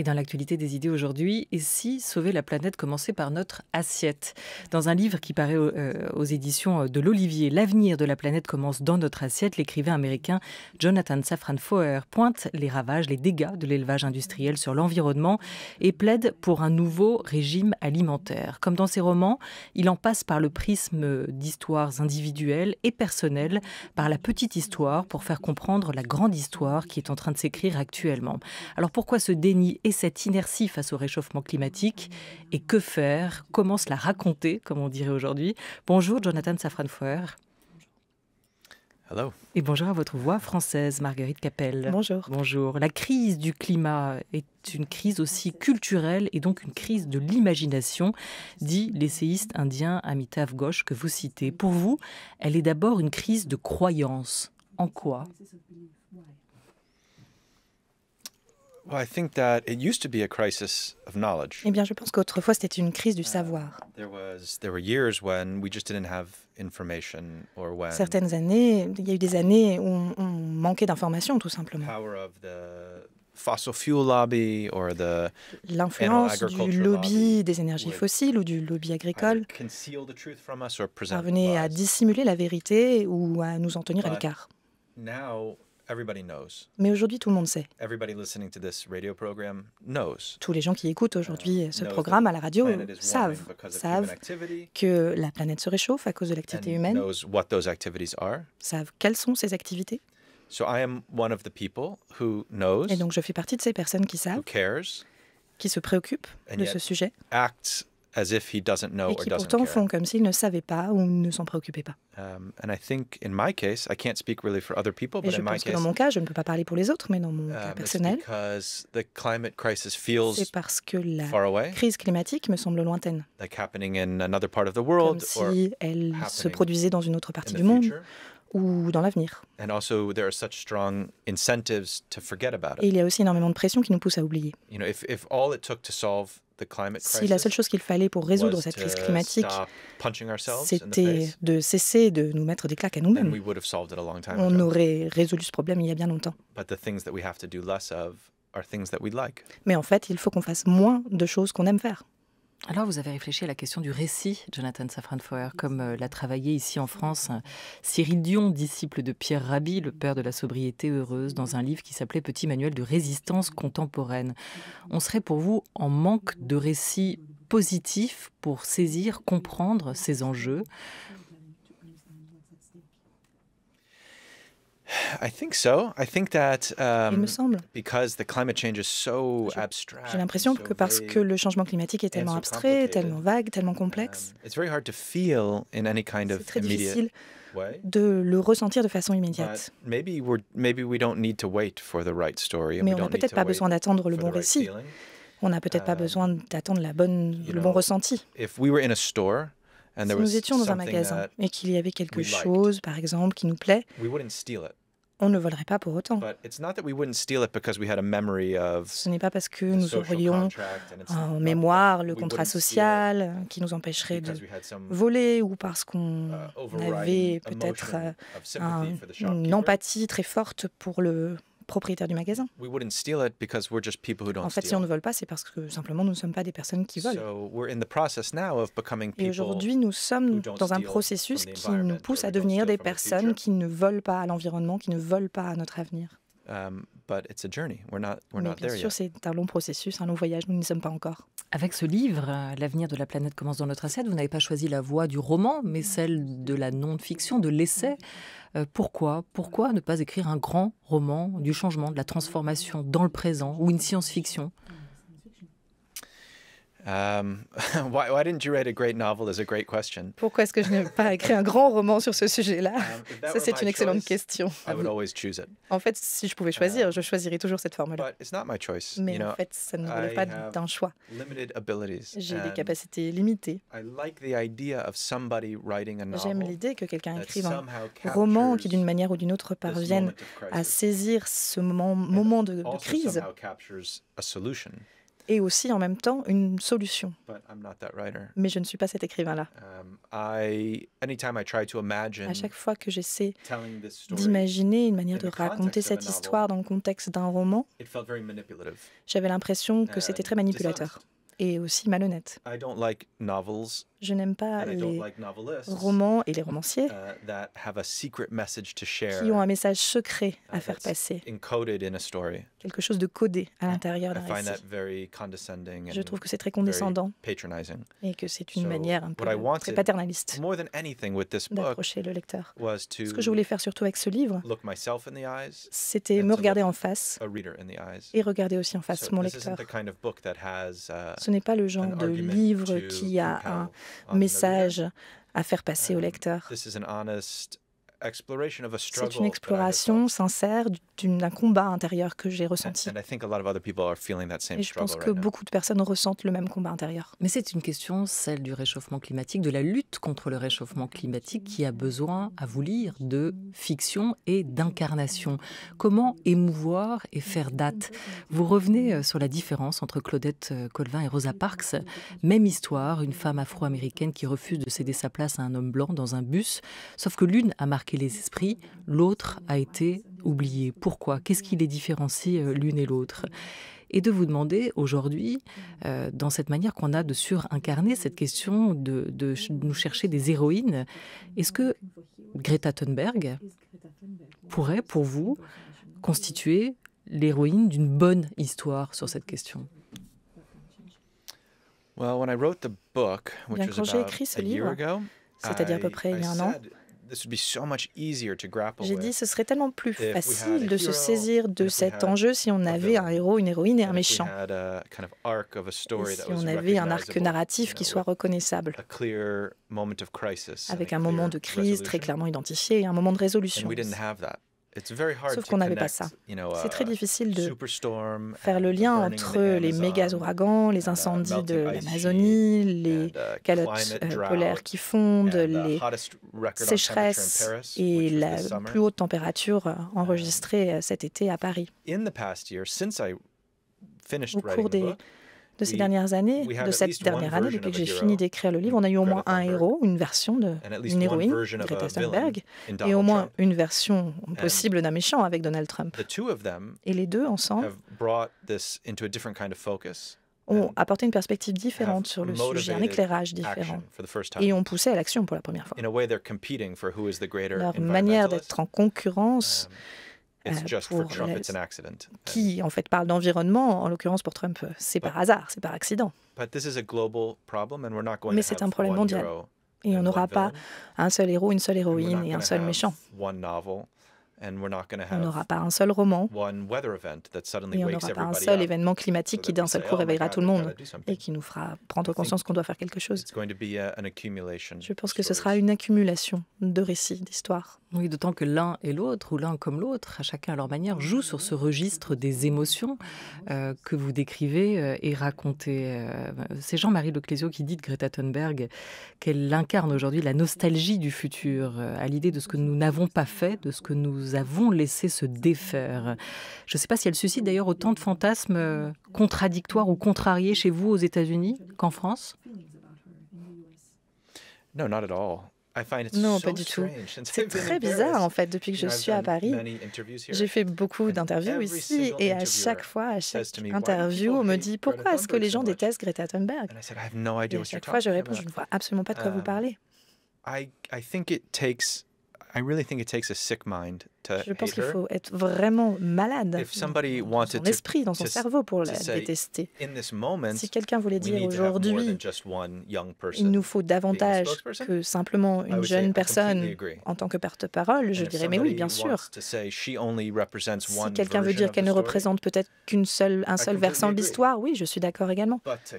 Et dans l'actualité des idées aujourd'hui, et si sauver la planète commençait par notre assiette? Dans un livre qui paraît aux éditions de l'Olivier, L'avenir de la planète commence dans notre assiette, l'écrivain américain Jonathan Safran Foer pointe les ravages, les dégâts de l'élevage industriel sur l'environnement et plaide pour un nouveau régime alimentaire. Comme dans ses romans, il en passe par le prisme d'histoires individuelles et personnelles, par la petite histoire pour faire comprendre la grande histoire qui est en train de s'écrire actuellement. Alors pourquoi ce déni et cette inertie face au réchauffement climatique? Et que faire? Comment se la raconter, comme on dirait aujourd'hui? Bonjour Jonathan Safran Foer. Hello. Et bonjour à votre voix française, Marguerite Capel. Bonjour. Bonjour. La crise du climat est une crise aussi culturelle et donc une crise de l'imagination, dit l'essayiste indien Amitav Ghosh que vous citez. Pour vous, elle est d'abord une crise de croyance. En quoi? Well, I think that it used to be a crisis of knowledge. Eh bien, je pense qu'autrefois, c'était une crise du savoir. There were years when we just didn't have information or when Certaines années, il y a eu des années où on manquait d'informations, tout the simplement. power of the fossil fuel lobby or the L'influence du agriculture lobby lobby des énergies would fossiles ou du lobby agricole either conceal the truth from us or present parvenait à lies. dissimuler la vérité ou à nous en tenir à But l'écart. Now everybody knows. Mais aujourd'hui, tout le monde sait. Everybody listening to this radio program knows. Tous les gens qui écoutent aujourd'hui ce knows programme that à la radio the planet is warming savent because of human activity que la planète se réchauffe à cause de and l'activité humaine, knows what those activities are. savent quelles sont ces activités. So I am one of the people who knows, Et donc, je fais partie de ces personnes qui who savent, cares, qui se préoccupent and de yet ce sujet acts as if he doesn't know et or qui doesn't pourtant care. font comme s'ils ne savaient pas ou ne s'en préoccupaient pas. And I think in my case, I can't speak really for other people, Et but je in my pense que case, dans mon cas, je ne peux pas parler pour les autres, mais dans mon cas it's personnel, because the climate crisis feels c'est parce que la far away, crise climatique me semble lointaine, like happening in another part of the comme world or si elle se happening produisait dans une autre partie in du the monde future. ou dans l'avenir. And also, there are such strong incentives to forget about Et it. il y a aussi énormément de pression qui nous pousse à oublier. You know, if all it took to solve the climate Si la seule crisis chose qu'il fallait pour résoudre was cette crise to climatique, stop punching ourselves in the c'était face, de cesser de nous mettre des claques à then nous-mêmes, we would have solved it a long time on ago. aurait résolu ce problème il y a bien longtemps. But the things that we have to do less of are things that we like. Mais en fait, il faut qu'on fasse moins de choses qu'on aime faire. Alors, vous avez réfléchi à la question du récit, Jonathan Safran Foer, comme l'a travaillé ici en France Cyril Dion, disciple de Pierre Rabhi, le père de la sobriété heureuse, dans un livre qui s'appelait Petit manuel de résistance contemporaine. On serait pour vous en manque de récits positifs pour saisir, comprendre ces enjeux? I think so. I think that Il me semble. because the climate change is so J'ai abstract, l'impression so que parce vague, que le changement climatique est tellement so abstrait, complicated, tellement vague, tellement complexe, it's very hard to feel in any kind c'est of très immediate difficile way. de le ressentir de façon But immédiate. maybe we don't need to wait for the right story. And Mais we on n'a don't need peut-être to pas wait besoin d'attendre le for bon the right récit. feeling. On n'a peut-être pas besoin d'attendre le bon know, ressenti. If we were in a store and Si there was nous étions dans un something magasin that et qu'il y avait quelque we liked, chose, par exemple, qui nous plaît, we wouldn't steal it. on ne volerait pas pour autant. But it's not that we wouldn't steal it because we had a memory of Ce n'est pas parce que the nous social aurions contract and it's en not mémoire that le we contrat wouldn't steal it social qui nous empêcherait de because we had some voler ou parce qu'on overriding avait peut-être emotion of sympathy for the shopkeeper. une empathie très forte pour le propriétaire du magasin. We wouldn't steal it because we're just people who don't En fait, si on steal. ne vole pas, c'est parce que simplement nous ne sommes pas des personnes qui volent. So we're in the process now of becoming Et people aujourd'hui, nous sommes who don't dans un steal processus from the qui nous environment pousse or à we don't devenir steal des from the personnes future. qui ne volent pas à l'environnement, qui ne volent pas à notre avenir. But it's a journey. We're not Mais there bien sûr, yet. c'est un long processus, un long voyage, nous n'y sommes pas encore. Avec ce livre, L'avenir de la planète commence dans notre assiette, vous n'avez pas choisi la voie du roman, mais celle de la non-fiction, de l'essai. Pourquoi ne pas écrire un grand roman du changement, de la transformation dans le présent, ou une science-fiction? Why didn't you write a great novel is a great question. Pourquoi est-ce que je n'ai pas écrit un grand roman sur ce sujet-là? If that Ça, were c'est my une excellente choice, question. I would always choose it. En fait, si je pouvais choisir, je choisirais toujours cette formule-là. But it's not my choice. Mais You know, en fait, ça ne relève I pas have d'un choix. limited abilities. J'ai des and capacités limitées. I like the idea of somebody writing a J'aime novel l'idée que quelqu'un that écrive un somehow roman qui, captures d'une manière ou d'une autre, this parvienne moment of à crisis saisir ce moment and de also crise somehow captures a solution. et aussi en même temps une solution. but I'm not that writer. Mais je ne suis pas cet écrivain-là. Anytime I try to imagine À chaque fois que j'essaie telling this story, d'imaginer une manière in de the raconter context of a cette novel, histoire dans le contexte d'un roman, it felt very manipulative. j'avais l'impression que c'était très manipulateur Dishonest. et aussi malhonnête. I don't like novels Je n'aime pas and I don't les like novelists romans et les romanciers that have a secret message to share qui ont un message secret à faire that's passer, encoded in a story. quelque chose de codé à l'intérieur I d'un find that récit. very condescending Je and trouve que c'est très very condescendant patronizing. et que c'est une So, manière un peu what I wanted très paternaliste more than anything with this book d'approcher le lecteur. was to Ce que je voulais faire surtout avec ce livre, look myself in the eyes c'était and me to regarder look en face a reader in the eyes. et regarder aussi en face So mon this isn't lecteur. the kind of book that has Ce n'est pas le genre an de argument livre to qui a compel un on the message reader. à faire passer au lecteur. This is an honest exploration of a C'est struggle une exploration sincère d'un combat intérieur que j'ai ressenti. and I think a lot of other people are feeling that same Et je pense struggle que right now. beaucoup de personnes ressentent le même combat intérieur. Mais c'est une question, celle du réchauffement climatique, de la lutte contre le réchauffement climatique, qui a besoin, à vous lire, de fiction et d'incarnation. Comment émouvoir et faire date? Vous revenez sur la différence entre Claudette Colvin et Rosa Parks. Même histoire, une femme afro-américaine qui refuse de céder sa place à un homme blanc dans un bus, sauf que l'une a marqué les esprits, l'autre a été oubliée. Pourquoi? Qu'est-ce qui les différencie l'une et l'autre? Et de vous demander aujourd'hui, dans cette manière qu'on a de surincarner cette question de nous chercher des héroïnes, est-ce que Greta Thunberg pourrait, pour vous, constituer l'héroïne d'une bonne histoire sur cette question? Well, when I wrote the book, which Bien, was quand j'ai about écrit ce a year livre, ago, c'est-à-dire à peu près il y a un an, said this would be so much easier to grapple j'ai dit with ce serait tellement plus if we had facile a de se hero, saisir de if we cet had enjeu si on a avait un villain, héros, une héroïne et un and if we méchant. had a kind of arc of a Et story that si was on avait un arc recognizable, narratif qui soit with reconnaissable, a clear moment of crisis and avec a un moment de clear crise très resolution. clairement identifié et un moment de And résolution. we didn't have that. It's very hard Sauf to qu'on n'avait pas connect, ça. you know, C'est très difficile de superstorm faire le and the lien burning in entre the les Amazon méga ouragans, les and, incendies de melting ice l'Amazonie, les sheet and, calottes climate drought polaires qui fondent, and the les hottest record on temperature in sécheresses Paris, et which was la this summer. plus haute température enregistrée cet été à Paris. In the past year, since I finished Au writing cours the book, de ces we- dernières années, we had de at cette least one dernière année, version depuis of que a j'ai hero, fini d'écrire le livre, on a eu au moins Greta un Thunberg, héros, une version and at least d'une one héroïne, version of Greta a villain Thunberg, in et Donald au moins Trump. une version possible d'un méchant avec Donald Trump. The two of them Et les deux, ensemble, have brought this into a different kind of focus ont and apporté une perspective différente have sur le sujet, un motivated éclairage différent, action for the first time. et ont poussé à l'action pour la première fois. In a way, they're competing for who is the greater Leur manière environmentalist. d'être en concurrence, It's just for pour Trump, les- it's an accident. qui en fait parle d'environnement, en l'occurrence pour Trump, c'est par hasard, c'est par accident. But this is a global problem, and we're not going Mais to c'est have un problème one mondial. hero Et on and n'aura one pas villain, un seul héros, une seule and we're héroïne not et un gonna seul have méchant. one novel, and we're not going to On n'aura have pas un seul roman one weather event that suddenly et on wakes n'aura pas un everybody seul up. événement climatique so qui that d'un we seul say, coup "Oh my réveillera God, tout le we've monde gotta do something." et qui nous fera prendre I think conscience qu'on doit faire quelque chose. It's going to be an accumulation Je pense of que ce sera stories. une accumulation de récits, d'histoires. Oui, d'autant que l'un et l'autre, ou l'un comme l'autre, à chacun à leur manière, jouent sur ce registre des émotions que vous décrivez et racontez. C'est Jean-Marie Leclésio qui dit de Greta Thunberg qu'elle incarne aujourd'hui la nostalgie du futur, à l'idée de ce que nous n'avons pas fait, de ce que nous avons laissé se défaire. Je ne sais pas si elle suscite d'ailleurs autant de fantasmes contradictoires ou contrariés chez vous aux États-Unis qu'en France. No, not at all. I find it Non, so pas du tout. strange since C'est I've been très in bizarre Paris. en fait depuis que je You know, I've suis à done Paris. many interviews here. J'ai fait beaucoup And d'interviews every ici single et à interviewer chaque fois, à says chaque to me, "Why do interview, people on me hate dit Greta pourquoi est-ce que les Thunberg gens so much?" détestent Greta Thunberg? And I said, I have no Et idea à what you're chaque fois, je talking réponds, je about. ne vois absolument pas de quoi vous parlez. I think it takes, I really think it takes a sick mind to Je pense hate qu'il her. faut être vraiment malade If somebody dans wanted son to, esprit, dans son to cerveau pour la say, détester. in this moment, Si quelqu'un voulait we dire need to have more aujourd'hui, than just one young person. il nous faut davantage spokesperson, que simplement I une would say jeune I completely personne agree. en tant que porte-parole, je And if dirais mais oui, somebody bien sûr. wants to say she only represents Si one quelqu'un veut version dire of qu'elle the ne story, représente peut-être un seul completely versant de agree. l'histoire, oui, je suis d'accord également. but to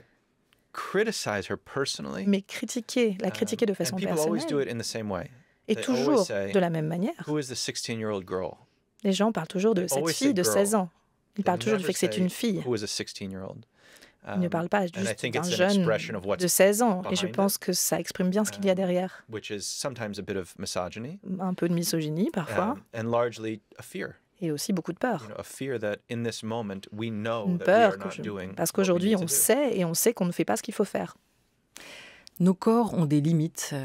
criticize her personally, Mais la critiquer de and façon people always do personnelle, it in the same way. et They always toujours say, de la même manière. Who is the 16-year-old girl? Les gens parlent toujours de They cette always fille say de girl. 16 ans. Ils They parlent toujours du never fait que c'est say une fille. Who is a 16-year-old? Ils ne parlent pas and I juste think d'un it's an jeune expression of what's de 16 ans. Et je behind it. pense que ça exprime bien ce qu'il y a derrière. which is sometimes a bit of misogyny, Un peu de misogynie parfois, and largely a fear. Et aussi beaucoup de peur. A fear that in this moment we know Une that we peur are not doing parce what we qu'aujourd'hui need to on do. sait et on sait qu'on ne fait pas ce qu'il faut faire. Nos corps ont des limites,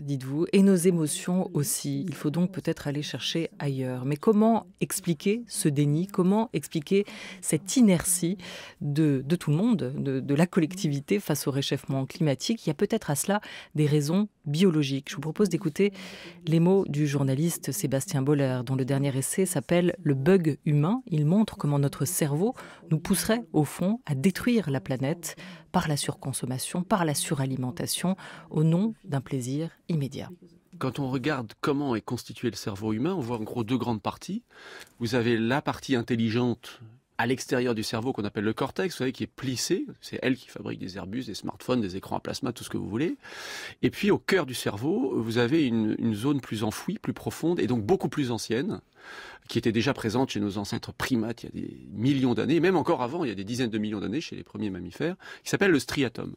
dites-vous, et nos émotions aussi. Il faut donc peut-être aller chercher ailleurs. Mais comment expliquer ce déni? Comment expliquer cette inertie de tout le monde, de la collectivité face au réchauffement climatique? Il y a peut-être à cela des raisons biologiques. Je vous propose d'écouter les mots du journaliste Sébastien Boller, dont le dernier essai s'appelle « Le bug humain ». Il montre comment notre cerveau nous pousserait, au fond, à détruire la planète par la surconsommation, par la suralimentation, au nom d'un plaisir immédiat. Quand on regarde comment est constitué le cerveau humain, on voit en gros deux grandes parties. Vous avez la partie intelligente à l'extérieur du cerveau qu'on appelle le cortex, vous savez, qui est plissé. C'est elle qui fabrique des Airbus, des smartphones, des écrans à plasma, tout ce que vous voulez. Et puis au cœur du cerveau, vous avez une zone plus enfouie, plus profonde et donc beaucoup plus ancienne, qui était déjà présente chez nos ancêtres primates il y a des millions d'années, même encore avant, il y a des dizaines de millions d'années chez les premiers mammifères, qui s'appelle le striatum.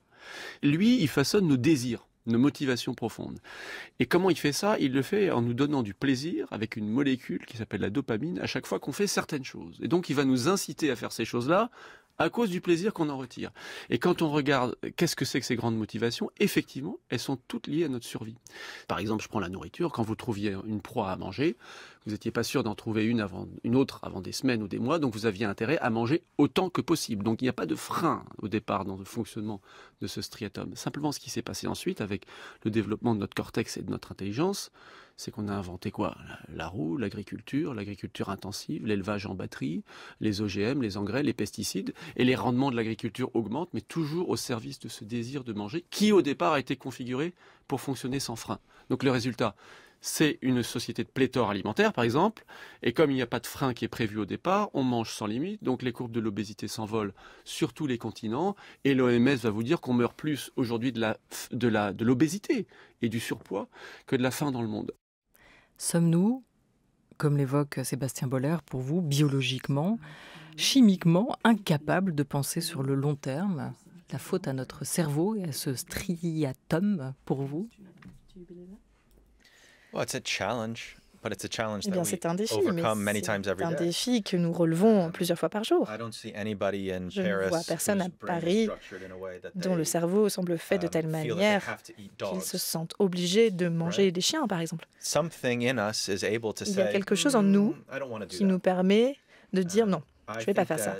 Lui, il façonne nos désirs, nos motivations profondes. Et comment il fait ça? Il le fait en nous donnant du plaisir avec une molécule qui s'appelle la dopamine à chaque fois qu'on fait certaines choses. Et donc il va nous inciter à faire ces choses-là à cause du plaisir qu'on en retire. Et quand on regarde qu'est-ce que c'est que ces grandes motivations, effectivement, elles sont toutes liées à notre survie. Par exemple, je prends la nourriture. Quand vous trouviez une proie à manger, vous n'étiez pas sûr d'en trouver une autre avant des semaines ou des mois, donc vous aviez intérêt à manger autant que possible. Donc il n'y a pas de frein au départ dans le fonctionnement de ce striatum. Simplement, ce qui s'est passé ensuite avec le développement de notre cortex et de notre intelligence, c'est qu'on a inventé quoi? La roue, l'agriculture intensive, l'élevage en batterie, les OGM, les engrais, les pesticides, et les rendements de l'agriculture augmentent, mais toujours au service de ce désir de manger, qui au départ a été configuré pour fonctionner sans frein. Donc le résultat, c'est une société de pléthore alimentaire, par exemple, et comme il n'y a pas de frein qui est prévu au départ, on mange sans limite, donc les courbes de l'obésité s'envolent sur tous les continents, et l'OMS va vous dire qu'on meurt plus aujourd'hui de l'obésité et du surpoids que de la faim dans le monde. Sommes-nous, comme l'évoque Sébastien Boller, pour vous, biologiquement, chimiquement, incapables de penser sur le long terme? La faute à notre cerveau et à ce striatum, pour vous? Well, it's a challenge, but it's a challenge Eh bien, that we c'est un défi, mais overcome many c'est times every un day. défi que nous relevons plusieurs fois par jour. I don't see anybody in Je ne Paris vois personne à whose brain is Paris structured in a way that dont le they, cerveau semble fait de telle feel that they manière have to eat qu'ils dogs. se sentent obligés de manger des chiens, par exemple. Something in us is able to Il y a say, quelque chose en nous I don't want to do qui that. nous permet de dire non, I je vais pas think faire ça.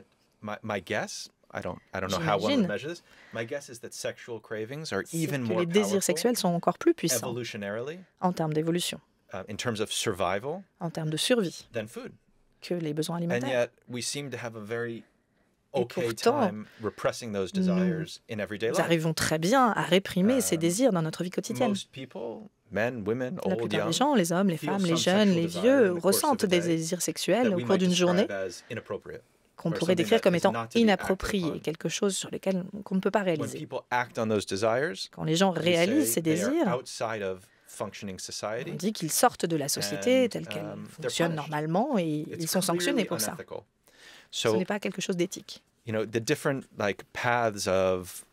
that my guess, I don't know how one would J'imagine measure this. My guess is that sexual cravings are c'est even que more les désirs powerful sexuels sont encore plus puissants evolutionarily en termes d'évolution, in terms of survival en termes de survie, than food. que les besoins And alimentaires. yet we seem to have a very Et okay pourtant, time repressing those desires in everyday Nous life. arrivons très bien à réprimer ces désirs dans notre vie quotidienne. Most people, men, women, La old, plupart young, des gens, les hommes, les feel femmes, les some jeunes, sexual les desire vieux, in the course of ressentent a des day désirs sexuels that au we cours might d'une journée describe as inappropriate. qu'on or pourrait something décrire that comme is étant not to be acted inapproprié, upon. quelque chose sur lequel qu'on ne peut pas When réaliser. people act on those desires, Quand les gens we réalisent say ces they are désirs, outside of functioning on society. dit qu'ils sortent de la société And, telle qu'elle they're fonctionne punished. normalement et It's ils sont sanctionnés clearly pour ça. unethical. Ce So, n'est pas quelque chose d'éthique. the different paths of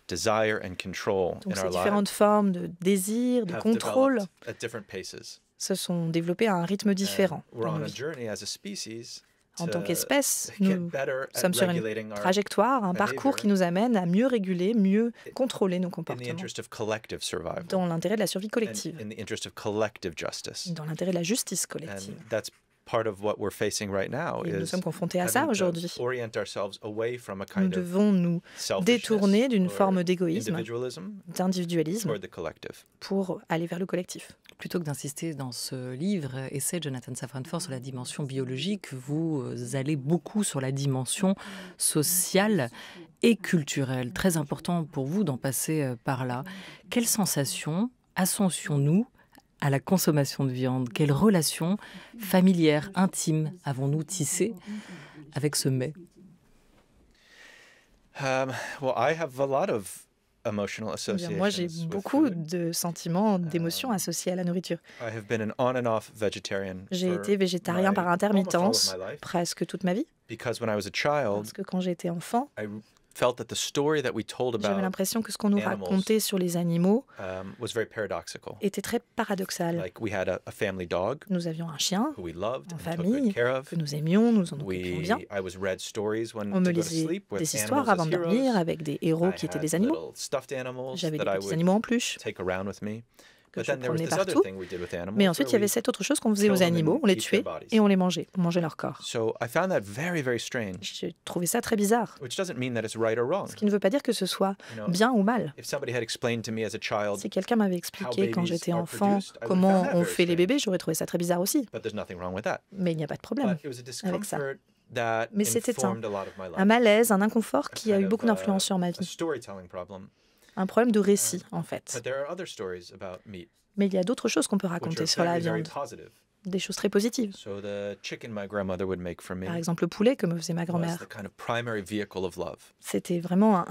desire and control Donc in ces our différentes lives formes de désir, de have contrôle, developed at different paces. se sont développées à un rythme différent And we're dans on nos a vies. journey as a species En to tant qu'espèce, get nous better at sommes sur une regulating our trajectoire, un parcours qui nous amène à mieux réguler, mieux contrôler nos in the comportements, interest of collective survival dans l'intérêt de la survie and collective, in the interest of collective justice. dans l'intérêt de la justice And collective. that's part of what we're facing right now Et nous is sommes confrontés à ça having to aujourd'hui. orient ourselves away from a Nous kind of devons nous selfishness détourner d'une or forme d'égoïsme, individualism d'individualisme, toward the collective. pour aller vers le collectif. Plutôt que d'insister dans ce livre, essai de Jonathan Safran Foer sur la dimension biologique, vous allez beaucoup sur la dimension sociale et culturelle. Très important pour vous d'en passer par là. Quelle sensation associons-nous à la consommation de viande? Quelle relation familière, intime avons-nous tissée avec ce mets? Well, I have a lot of emotional Eh bien, moi, j'ai associations with beaucoup food. de sentiments, d'émotions associées à la nourriture. I have been an on and off vegetarian J'ai for été végétarien par almost all of intermittence my life presque toute ma vie, because when I was a child, parce que quand j'étais enfant, I felt that the story that we told J'avais about l'impression que ce qu'on nous animals, racontait sur les animaux was very paradoxical. était très paradoxal. Like we had a family dog Nous avions un chien who we loved en and took famille good care of. que nous aimions, nous en occupions bien. I was read stories when On me to go to lisait sleep with des histoires animals avant as de dormir heroes. avec des héros I qui étaient had des animaux. little stuffed animals J'avais des that I petits would animaux en peluche take around with me. que But je then there was promenais this other partout. thing we did with animals Mais ensuite, il y where avait we cette autre chose qu'on faisait kill aux them and animaux. On les eat their tuait bodies. et on les mangeait leur corps. So I found that very, very strange, J'ai trouvé ça très bizarre. which doesn't mean that it's right or wrong. Ce qui ne veut pas dire que ce soit You know, bien ou mal. if somebody had explained to me as a child, Si quelqu'un m'avait expliqué quand babies j'étais are enfant produced, I would comment have found that on very fait les strange. bébés, j'aurais trouvé ça très bizarre aussi. but there's nothing wrong with that. Mais il n'y a pas de problème. But it was a discomfort that Mais c'était informed a lot of my Un life. malaise, un inconfort qui a kind eu of, beaucoup d'influence sur ma a vie. storytelling problem. Un problème de récit, en fait. But there are other stories about meat Mais il y a d'autres choses qu'on peut which raconter are sur la very, very viande. positive. Des choses très positives. So the chicken my grandmother would make for me Par exemple, le poulet que me faisait ma was grand-mère. the kind of primary vehicle of love. C'était vraiment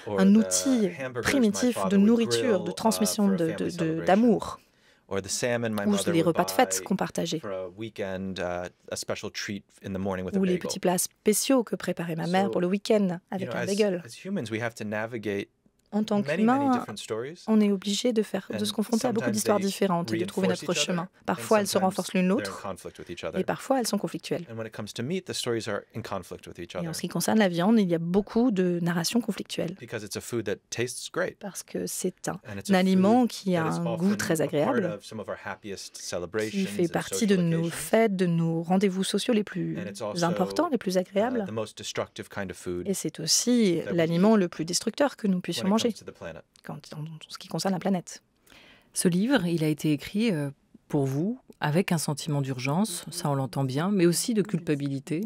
Or un the outil hamburgers my primitif father de would nourriture, grill, de transmission for a family celebration. d'amour. Or the salmon my Ou mother les would repas de fête buy qu'on partageait. for a weekend, a special treat in the morning with a Ou les bagel. petits plats spéciaux que préparait ma mère So, pour le week-end You avec know, un bagel. as humans, we have to navigate En tant many, many qu'humain, different stories. on est obligé de And se confronter à beaucoup sometimes d'histoires they différentes et de trouver reinforce notre each other, chemin. and Parfois, elles se sometimes renforcent l'une they're in l'autre conflict with each other. et parfois, elles sont conflictuelles. And when it comes to meat, the stories are in conflict with each Et other en ce qui concerne la viande, il y a beaucoup de narrations conflictuelles because it's a food that tastes great. parce que c'est And it's un a aliment food qui a that is un goût often très a part agréable, of some of our happiest qui celebrations fait and partie de social nos occasions. fêtes, de nos rendez-vous sociaux les plus And it's also, importants, les plus agréables. the most destructive kind of food Et c'est aussi that we l'aliment eat le plus destructeur que nous puissions when it manger comes to the planet. en ce qui concerne la planète. Ce livre, il a été écrit pour vous avec un sentiment d'urgence, ça on l'entend bien, mais aussi de culpabilité.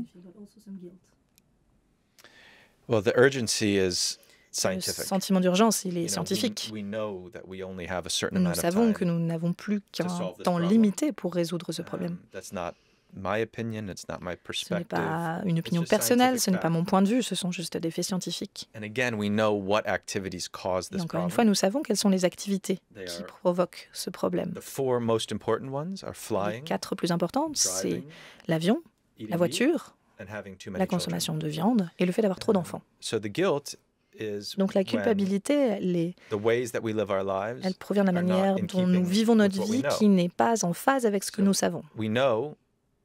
Well, the urgency is Le scientific. sentiment d'urgence, il est You know, scientifique. we know that we only have a certain Nous amount of savons time. que nous n'avons plus qu'un solve this temps problem. limité pour résoudre ce problème. That's not my opinion, it's not my Ce n'est perspective. pas une opinion just personnelle, scientific ce n'est pas fact. mon point de vue, ce sont juste des faits scientifiques. And again, we know what activities cause Et this encore une problem. fois, nous savons quelles sont les activités They qui are- provoquent ce problème. The four most important ones are Les flying, 4 plus importantes, c'est driving, l'avion, eating la meat, voiture, and having too many la children. consommation de viande et le fait d'avoir trop d'enfants. So the guilt is Donc la when culpabilité, the ways that we live our lives elle provient de la are not manière in dont nous keeping vivons notre with what we vie know. qui n'est pas en phase avec ce que So, nous savons. We know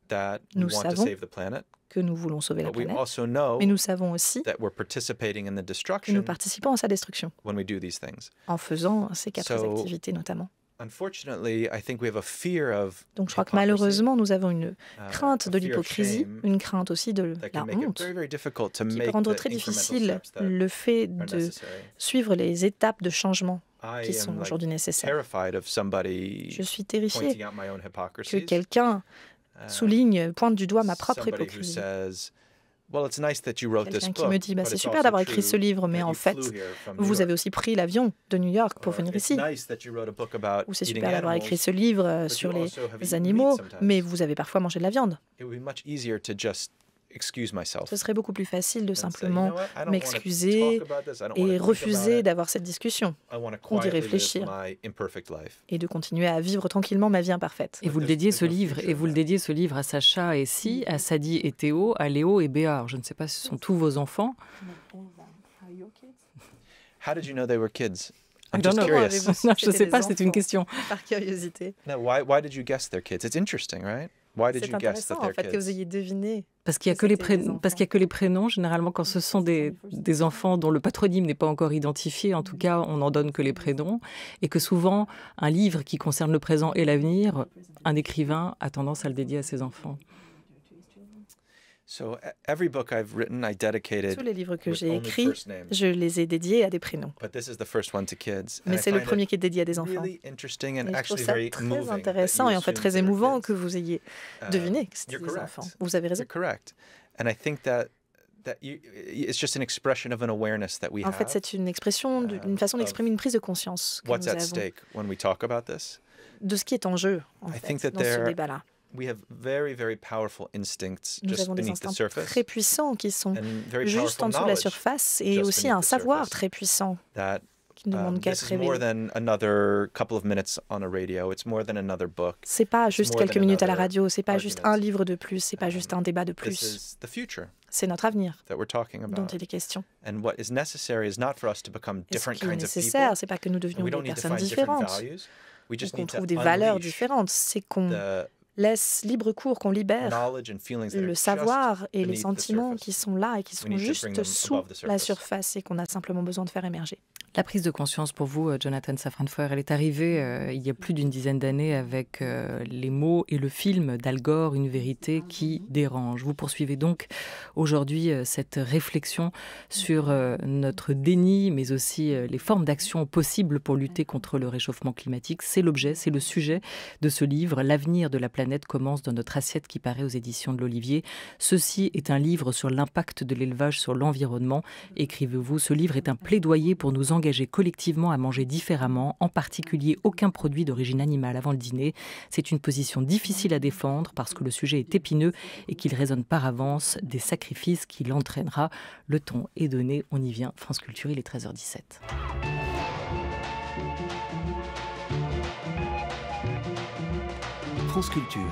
that we Nous want to savons save the planet, Que nous voulons sauver la but we planète, also know mais nous savons aussi that we're participating in the que destruction nous participons à sa destruction when we do these things. en faisant ces 4 So, activités notamment. Unfortunately, I think we have a fear of Donc je crois que hypocrisy, malheureusement, nous avons une a crainte de fear of l'hypocrisie, shame une crainte aussi de that la can make it honte, very, very difficult to qui make peut rendre the très incremental difficile steps that le fait are de necessary. suivre les étapes de changement I qui sont am aujourd'hui nécessaires. terrified of somebody Je suis terrifiée pointing out my own que hypocrisy. quelqu'un pointe du doigt ma propre Somebody who hypocrisie. says, "Well, it's nice that you wrote this Quelqu'un qui book, me dit, but c'est it's super also d'avoir écrit true ce livre, mais that en you fait, flew here from New vous avez York." aussi pris l'avion de New York pour Or, venir "It's ici. nice that you wrote a book about Ou c'est eating super d'avoir animals, écrit ce livre but sur you les also have eaten meat animaux, sometimes." mais vous avez parfois mangé de la viande. It would be much easier to just excuse myself. Ce serait beaucoup plus facile de and say, "You simplement know what? I don't wanna m'excuser talk about this. I don't wanna et think about refuser it. d'avoir cette discussion I wanna ou d'y quietly live réfléchir. my imperfect life." et de continuer à vivre tranquillement ma vie imparfaite. Et vous le dédiez ce livre, à Sacha et Si, à Sadie et Théo, à Léo et Béa. Alors, je ne sais pas si ce sont tous vos enfants. How did you know they were kids? I I'm don't just know. curious. Avez-vous su Non, que je ne sais c'était pas, des c'est une enfants question. Par curiosité. No, why did you guess they're kids? It's interesting, right? Why did C'est you guess that intéressant en they're fait que vous kids? ayez deviné. Parce qu'il n'y a, C'était des parce qu'il y a que les prénoms, généralement, quand ce sont des enfants dont le patronyme n'est pas encore identifié, en tout cas, on n'en donne que les prénoms, et que souvent, un livre qui concerne le présent et l'avenir, un écrivain a tendance à le dédier à ses enfants. So every book I've written, I dedicated Tous les livres que with j'ai only écrits, first names. je les ai dédiés à des prénoms. But this is the first one to kids. And Mais I c'est le find premier it qui est dédié à des enfants. really interesting and Et je trouve actually ça very très moving that intéressant you et en fait assumed très they were émouvant kids. que vous ayez deviné que c'était you're des correct. enfants. Vous avez raison. You're correct. And I think that it's just an expression of an awareness that we En fait, have. c'est une expression, une façon d'exprimer une prise de conscience que What's nous at avons stake when we talk about this? de ce qui est en jeu en I fait, think that dans ce there- débat-là. We have very, very powerful instincts Nous just avons des beneath the instincts surface, très puissants qui sont and very juste powerful en dessous de la knowledge surface et just aussi beneath un the savoir surface. très puissant that qui ne demande qu'à This être is more réveillé. than another couple of minutes on a radio. It's more than another book. C'est pas juste more quelques than minutes à la another radio, c'est pas juste un argument. livre de plus, c'est pas juste un débat de This plus. is the future C'est notre avenir that we're talking dont about. il est question. And what is necessary is not for us to become Et ce different qui est kinds of people. nécessaire, c'est pas que nous And devenions we des don't need to personnes find different différentes values. We ou just qu'on need to trouve des valeurs unleash différentes. C'est qu'on the laisse libre cours, qu'on libère knowledge and feelings that are le just savoir et les beneath the sentiments surface. qui sont là et qui We sont need to bring juste them sous above the la surface. surface et qu'on a simplement besoin de faire émerger. La prise de conscience pour vous, Jonathan Safran-Foer, elle est arrivée il y a plus d'une dizaine d'années avec les mots et le film d'Al Gore, Une vérité qui dérange. Vous poursuivez donc aujourd'hui cette réflexion sur notre déni, mais aussi les formes d'action possibles pour lutter contre le réchauffement climatique. C'est l'objet, c'est le sujet de ce livre. L'avenir de la planète commence dans notre assiette qui paraît aux éditions de l'Olivier. Ceci est un livre sur l'impact de l'élevage sur l'environnement. Écrivez-vous, ce livre est un plaidoyer pour nous engager collectivement à manger différemment, en particulier aucun produit d'origine animale avant le dîner. C'est une position difficile à défendre parce que le sujet est épineux et qu'il résonne par avance des sacrifices qu'il entraînera. Le ton est donné, on y vient. France Culture, il est 13h17. France Culture.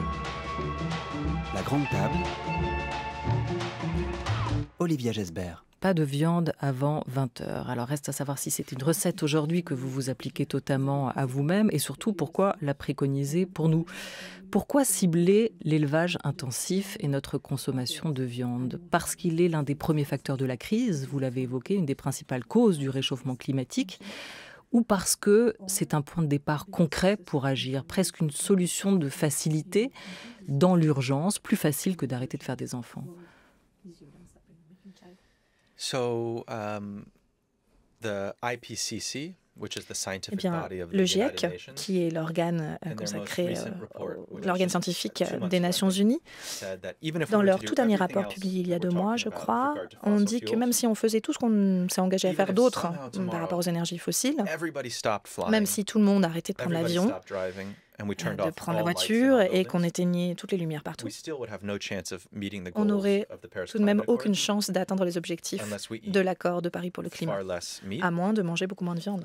La grande table. Olivia Gesbert. Pas de viande avant 20h. Alors reste à savoir si c'est une recette aujourd'hui que vous vous appliquez totalement à vous-même et surtout pourquoi la préconiser pour nous. Pourquoi cibler l'élevage intensif et notre consommation de viande ? Parce qu'il est l'un des premiers facteurs de la crise, vous l'avez évoqué, une des principales causes du réchauffement climatique, ou parce que c'est un point de départ concret pour agir, presque une solution de facilité dans l'urgence, plus facile que d'arrêter de faire des enfants. So, the IPCC, which is the Eh scientific bien, body of the le United GIEC, Nations, qui est l'organe in their most consacré, recent report, which l'organe was scientifique 2 months des ago, Nations Unies, said that even if we dans were leur to do tout dernier everything rapport else publié il y a that 2 we're mois, talking je about with crois, regard to on fossil dit que fuels, même si on faisait tout ce qu'on s'est engagé à even faire if d'autre somehow tomorrow par rapport aux énergies fossiles, everybody stopped flying, même si tout le monde arrêtait de prendre everybody l'avion, stopped driving, and we turned de off prendre la all lights in voiture our et buildings, qu'on éteignait toutes les lumières partout, we still would have no chance of meeting the on goals n'aurait of the Paris tout de même Climate Accord aucune chance d'atteindre les objectifs unless we de eat l'accord de Paris pour le climat, far less meat. à moins de manger beaucoup moins de viande.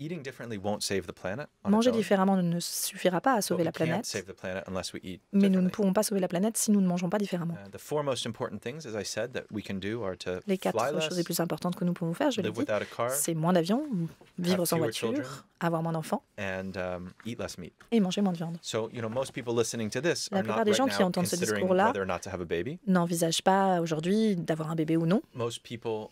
Eating differently won't save the planet on its Manger own, différemment ne suffira pas à but sauver we la can't planète, save the planet unless we eat mais nous ne differently. pourrons pas sauver la planète si nous ne mangeons pas différemment. The four most important things, as I said, that we can do are to Les 4 fly choses les less, plus importantes que nous pouvons faire, je l'ai live dit, without a car, c'est moins d'avions, vivre sans fewer voiture, children. avoir moins d'enfants and eat less meat. et manger moins de viande. So, most people listening to this La are plupart not des right gens qui now entendent ce considering discours-là whether or not to have a baby. N'envisagent pas aujourd'hui d'avoir un bébé ou non. Most people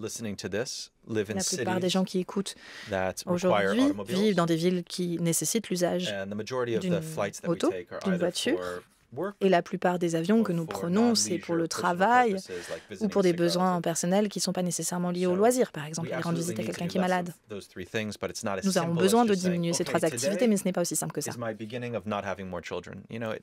listening to this live in La plupart des cities gens qui écoutent that require aujourd'hui automobiles, vivent dans des villes qui nécessitent l'usage and the majority of d'une the flights that we auto, take are d'une either voiture, for work et la plupart des avions or que nous for prenons, c'est pour le non-leisure personal travail purposes, like ou visiting pour a des sick besoins relative. personnels qui ne sont pas nécessairement liés au So, loisir, par exemple, we aller rendre absolutely visite à need to quelqu'un do qui est less malade. of those three things, but it's not as Nous avons simple as besoin de just saying, diminuer ces "Okay, 3 activités, today mais ce n'est pas aussi simple que ça. is my beginning of not having more children."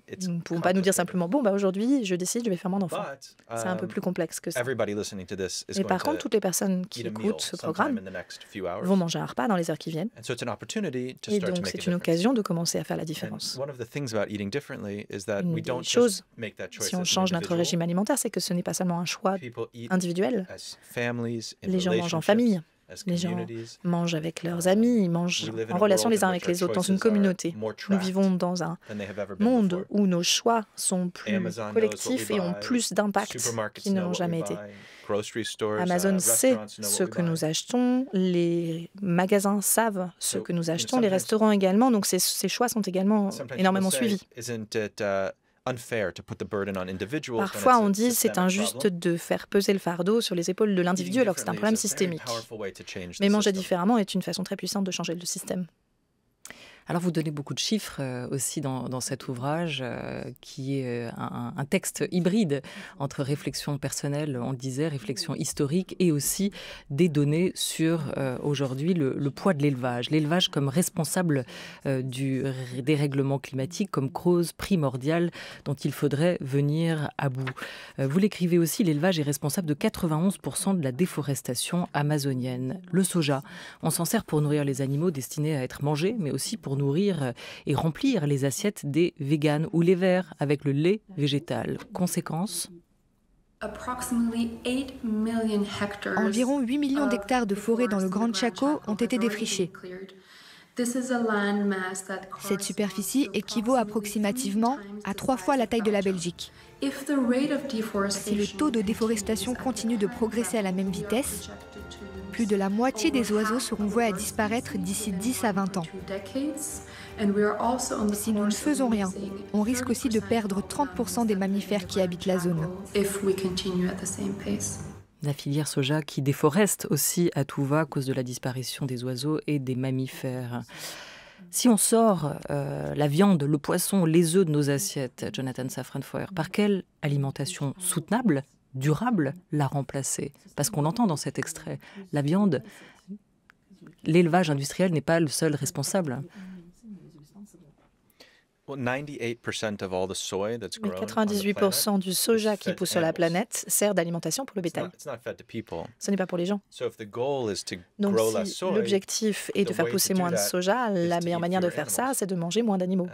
It's Nous ne pouvons pas nous dire complicated. simplement, bon, aujourd'hui, je décide, je vais faire moins d'enfants. But, C'est un peu plus complexe que ça. everybody listening to this is Mais going par contre, to toutes les personnes qui eat a meal écoutent ce sometime programme in the next few hours. vont manger un repas dans les heures qui viennent. And so it's an opportunity to Et start to donc, make a c'est une difference. occasion de commencer à faire la And différence. one of the things about eating differently is that Une we des don't choses, just make that choice Si on as an change notre individual. régime alimentaire, c'est que ce n'est pas seulement un choix People eat individuel. as families, in Les gens mangent en relationships, famille, as les gens communities. mangent avec leurs amis, ils mangent We live in en a relation world les in uns which avec les our autres, dans une choices are communauté. more Nous tracked vivons dans un than they have ever been monde before. où nos choix sont plus Amazon knows what collectifs we et ont buy, plus d'impact supermarkets qu'ils ne know l'ont what jamais we été. buy, grocery stores, Amazon sait restaurants know ce what we que buy. nous achetons, les magasins savent ce So, que nous achetons, sometimes- les restaurants également, donc ces choix sont également Sometimes énormément people say, suivis. "Isn't it unfair to put the burden on individuals when Parfois, it's a on dit c'est systemic injuste problem?" de faire peser le fardeau sur les épaules de l'individu Eating alors que c'est un differently problème is a very systémique. powerful way to change the Mais manger system. différemment est une façon très puissante de changer le système. Alors vous donnez beaucoup de chiffres aussi dans cet ouvrage qui est un texte hybride entre réflexion personnelle, on le disait, réflexion historique et aussi des données sur aujourd'hui le poids de l'élevage. L'élevage comme responsable du dérèglement climatique, comme cause primordiale dont il faudrait venir à bout. Vous l'écrivez aussi, l'élevage est responsable de 91% de la déforestation amazonienne. Le soja, on s'en sert pour nourrir les animaux destinés à être mangés, mais aussi pour nourrir et remplir les assiettes des véganes ou les verts avec le lait végétal. Conséquence ? Environ 8 millions d'hectares de forêts dans le Grand Chaco ont été défrichés. Cette superficie équivaut approximativement à 3 fois la taille de la Belgique. Si le taux de déforestation continue de progresser à la même vitesse, plus de la moitié des oiseaux seront voués à disparaître d'ici 10 à 20 ans. Si nous ne faisons rien, on risque aussi de perdre 30% des mammifères qui habitent la zone. La filière soja qui déforeste aussi à tout va à cause de la disparition des oiseaux et des mammifères. Si on sort la viande, le poisson, les œufs de nos assiettes, Jonathan Safran Foer, par quelle alimentation soutenable, durable, la remplacer? Parce qu'on l'entend dans cet extrait. La viande, l'élevage industriel n'est pas le seul responsable. Mais 98% du soja qui pousse sur la planète sert d'alimentation pour le bétail. Ce n'est pas pour les gens. Donc si l'objectif est de faire pousser moins de soja, la meilleure manière de faire ça, c'est de manger moins d'animaux.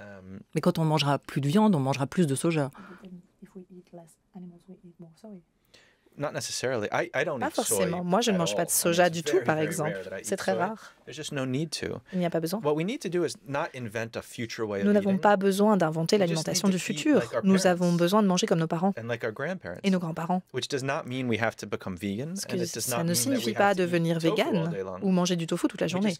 Mais quand on mangera plus de viande, on mangera plus de soja. Pas forcément. Moi, je ne mange pas de soja du tout, par exemple. C'est très rare. Il n'y a pas besoin. Nous n'avons pas besoin d'inventer l'alimentation du futur. Nous avons besoin de manger comme nos parents et nos grands-parents. Ça ne signifie pas devenir vegan ou manger du tofu toute la journée.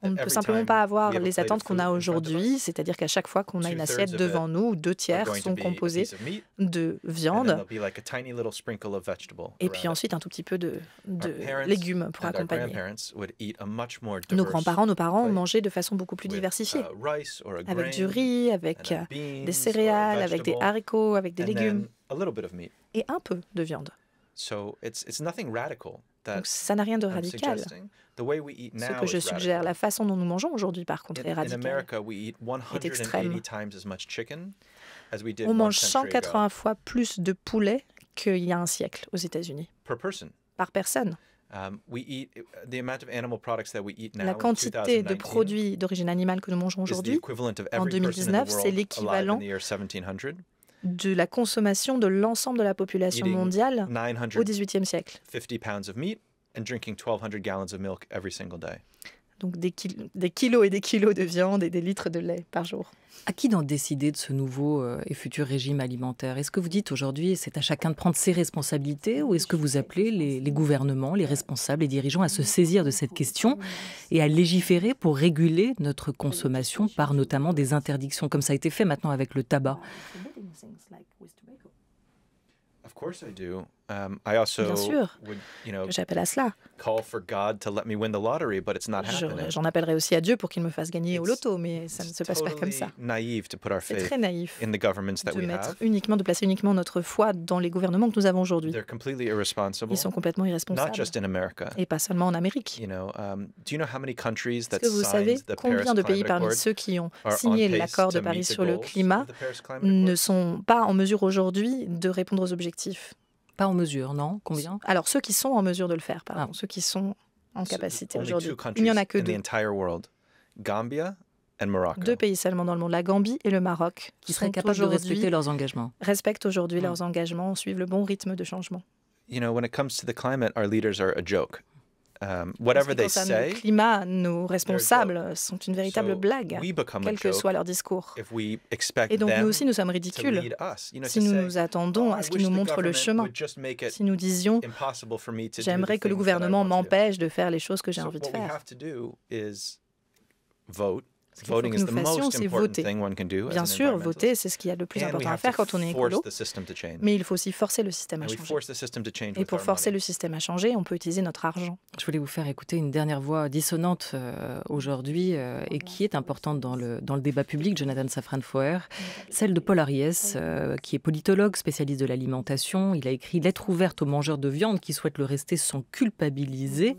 On ne peut simplement pas avoir les attentes qu'on a aujourd'hui, c'est-à-dire qu'à chaque fois qu'on a une assiette devant nous, 2 tiers sont composés de viande et puis ensuite un tout petit peu de légumes pour accompagner. Nos grands-parents, nos parents mangeaient de façon beaucoup plus diversifiée, avec du riz, avec des céréales, avec des haricots, avec des légumes et un peu de viande. Donc ça n'a rien de radical. Ce que je suggère, la façon dont nous mangeons aujourd'hui, par contre, est radicale, est extrême. On mange 180 fois plus de poulet qu'il y a un siècle aux États-Unis, par personne. La quantité de produits d'origine animale que nous mangeons aujourd'hui, en 2019, c'est l'équivalent de la consommation de l'ensemble de la population mondiale au XVIIIe siècle. Donc des kilos et des kilos de viande et des litres de lait par jour. À qui d'en décider de ce nouveau et futur régime alimentaire? Est-ce que vous dites aujourd'hui c'est à chacun de prendre ses responsabilités ou est-ce que vous appelez les gouvernements, les responsables, les dirigeants à se saisir de cette question et à légiférer pour réguler notre consommation par notamment des interdictions, comme ça a été fait maintenant avec le tabac? Bien sûr, j'appelle à cela. J'en appellerai aussi à Dieu pour qu'il me fasse gagner au loto, mais ça ne se passe pas comme ça. C'est très naïf de placer uniquement notre foi dans les gouvernements que nous avons aujourd'hui. Ils sont complètement irresponsables, et pas seulement en Amérique. Est-ce que vous savez combien de pays parmi ceux qui ont signé l'accord de Paris sur le climat ne sont pas en mesure aujourd'hui de répondre aux objectifs? Pas en mesure, non? Combien? Alors, ceux qui sont en mesure de le faire, pardon, ceux qui sont en capacité aujourd'hui. Il n'y en a que 2. 2 pays seulement dans le monde, la Gambie et le Maroc, qui seraient capables de respecter leurs engagements. Respectent aujourd'hui leurs engagements, suivent le bon rythme de changement. When it comes to the climate, our leaders are a joke. Whatever they say, le climat, nos responsables sont une véritable blague, quel que soit leur discours. Et donc nous aussi, nous sommes ridicules si nous nous attendons à ce qu'ils nous montrent le chemin. Si nous disions « J'aimerais que le gouvernement m'empêche de faire les choses que j'ai envie de faire ». Ce qu'il faut que nous fassions, c'est voter. Bien sûr, voter, c'est ce qu'il y a de plus important à faire quand on est écolo, mais il faut aussi forcer le système à changer. Et pour forcer le système à changer, on peut utiliser notre argent. Je voulais vous faire écouter une dernière voix dissonante aujourd'hui et qui est importante dans le débat public, Jonathan Safran Foer, celle de Paul Ariès, qui est politologue, spécialiste de l'alimentation. Il a écrit « Lettre ouverte aux mangeurs de viande qui souhaitent le rester sans culpabiliser ».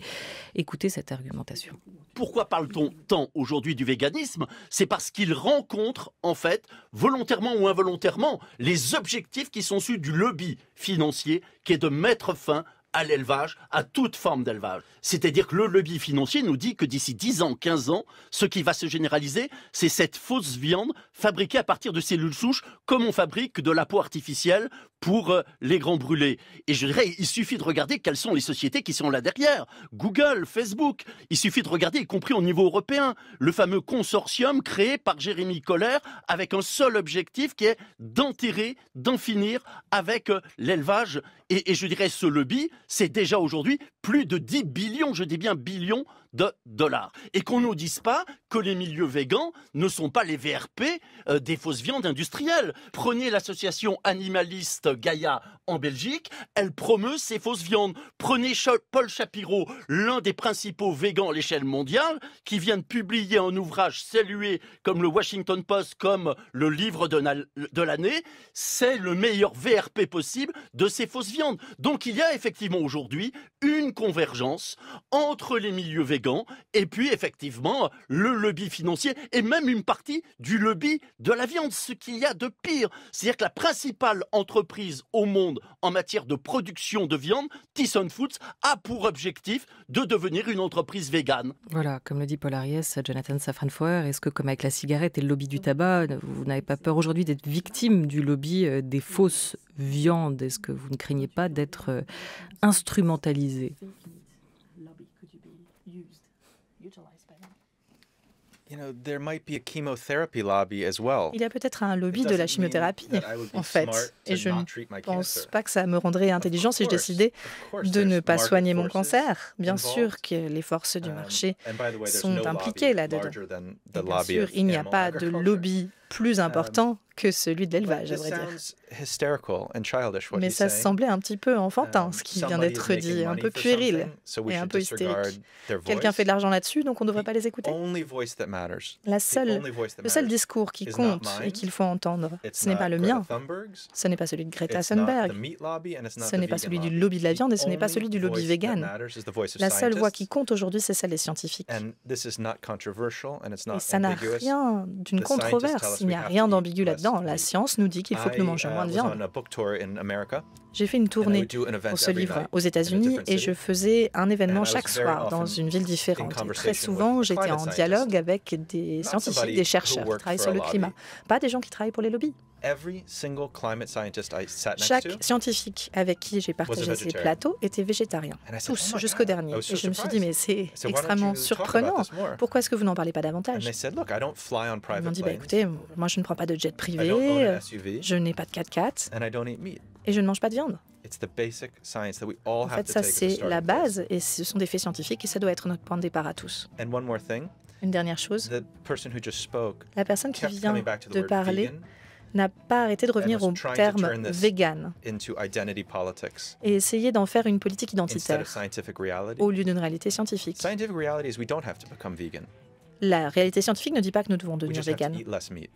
Écoutez cette argumentation. Pourquoi parle-t-on tant aujourd'hui du véganisme? C'est parce qu'il rencontre, en fait, volontairement ou involontairement, les objectifs qui sont issus du lobby financier qui est de mettre fin à l'élevage, à toute forme d'élevage. C'est-à-dire que le lobby financier nous dit que d'ici 10 ans, 15 ans, ce qui va se généraliser, c'est cette fausse viande fabriquée à partir de cellules souches, comme on fabrique de la peau artificielle pour les grands brûlés. Et je dirais, il suffit de regarder quelles sont les sociétés qui sont là derrière. Google, Facebook. Il suffit de regarder, y compris au niveau européen, le fameux consortium créé par Jérémy Kohler avec un seul objectif qui est d'enterrer, d'en finir avec l'élevage. Et je dirais, ce lobby, c'est déjà aujourd'hui plus de 10 billions, je dis bien billions, de dollars. Et qu'on ne nous dise pas que les milieux végans ne sont pas les VRP des fausses viandes industrielles. Prenez l'association animaliste Gaïa en Belgique, elle promeut ces fausses viandes. Prenez Paul Shapiro, l'un des principaux végans à l'échelle mondiale, qui vient de publier un ouvrage salué comme le Washington Post, comme le livre de l'année. C'est le meilleur VRP possible de ces fausses viandes. Donc il y a effectivement aujourd'hui une convergence entre les milieux végans et puis effectivement le lobby financier et même une partie du lobby de la viande, ce qu'il y a de pire. C'est-à-dire que la principale entreprise au monde en matière de production de viande, Tyson Foods, a pour objectif de devenir une entreprise végane. Voilà, comme le dit Paul Ariès, Jonathan Safran-Foer, est-ce que comme avec la cigarette et le lobby du tabac, vous n'avez pas peur aujourd'hui d'être victime du lobby des fausses viandes? Est-ce que vous ne craignez pas d'être instrumentalisé? Il y a peut-être un lobby de la chimiothérapie, en fait. Et je ne pense pas que ça me rendrait intelligent si je décidais de ne pas soigner mon cancer. Bien sûr que les forces du marché sont impliquées là-dedans. Et bien sûr, il n'y a pas de lobby plus important que celui de l'élevage, à vrai dire. Mais ça semblait un petit peu enfantin, ce qui vient d'être dit, un peu puéril et un peu hystérique. Quelqu'un fait de l'argent là-dessus, donc on ne devrait pas les écouter. Le seul discours qui compte et qu'il faut entendre, ce n'est pas le mien, ce n'est pas celui de Greta Thunberg, ce n'est pas celui du lobby de la viande et ce n'est pas celui du lobby vegan. La seule voix qui compte aujourd'hui, c'est celle des scientifiques. Et ça n'a rien d'une controverse, il n'y a rien d'ambigu là-dedans. La science nous dit qu'il faut que nous mangions moins de viande. J'ai fait une tournée pour ce livre aux États-Unis et je faisais un événement chaque soir dans une ville différente. Et très souvent, j'étais en dialogue avec des scientifiques, des chercheurs qui travaillent sur le climat, pas des gens qui travaillent pour les lobbies. Chaque scientifique avec qui j'ai partagé ces plateaux était végétarien, tous, jusqu'au dernier. Et je me suis dit, mais c'est extrêmement surprenant. Pourquoi est-ce que vous n'en parlez pas davantage? Ils m'ont dit, écoutez, moi je ne prends pas de jet privé, je n'ai pas de 4x4 et je ne mange pas de viande. En fait, ça c'est la base et ce sont des faits scientifiques et ça doit être notre point de départ à tous. Une dernière chose, la personne qui vient de parler n'a pas arrêté de revenir au terme vegan et essayer d'en faire une politique identitaire au lieu d'une réalité scientifique. La réalité scientifique ne dit pas que nous devons devenir véganes.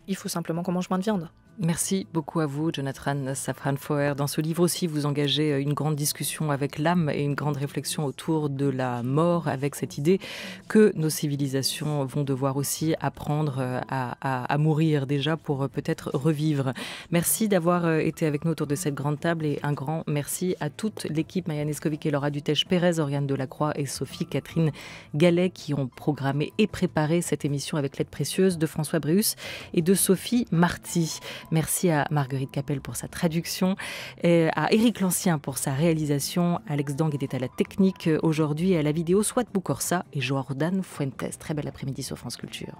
Il faut simplement qu'on mange moins de viande. Merci beaucoup à vous, Jonathan Safran-Foer. Dans ce livre aussi, vous engagez une grande discussion avec l'âme et une grande réflexion autour de la mort, avec cette idée que nos civilisations vont devoir aussi apprendre à mourir déjà pour peut-être revivre. Merci d'avoir été avec nous autour de cette grande table et un grand merci à toute l'équipe, Maya Neskovic et Laura Dutèche-Pérez, Oriane Delacroix et Sophie-Catherine Gallet qui ont programmé et préparé cette émission avec l'aide précieuse de François Bréus et de Sophie Marty. Merci à Marguerite Capel pour sa traduction, et à Éric Lancien pour sa réalisation, Alex Dang était à la technique aujourd'hui et à la vidéo, Swat Boukorsa et Jordan Fuentes. Très bel après-midi sur France Culture.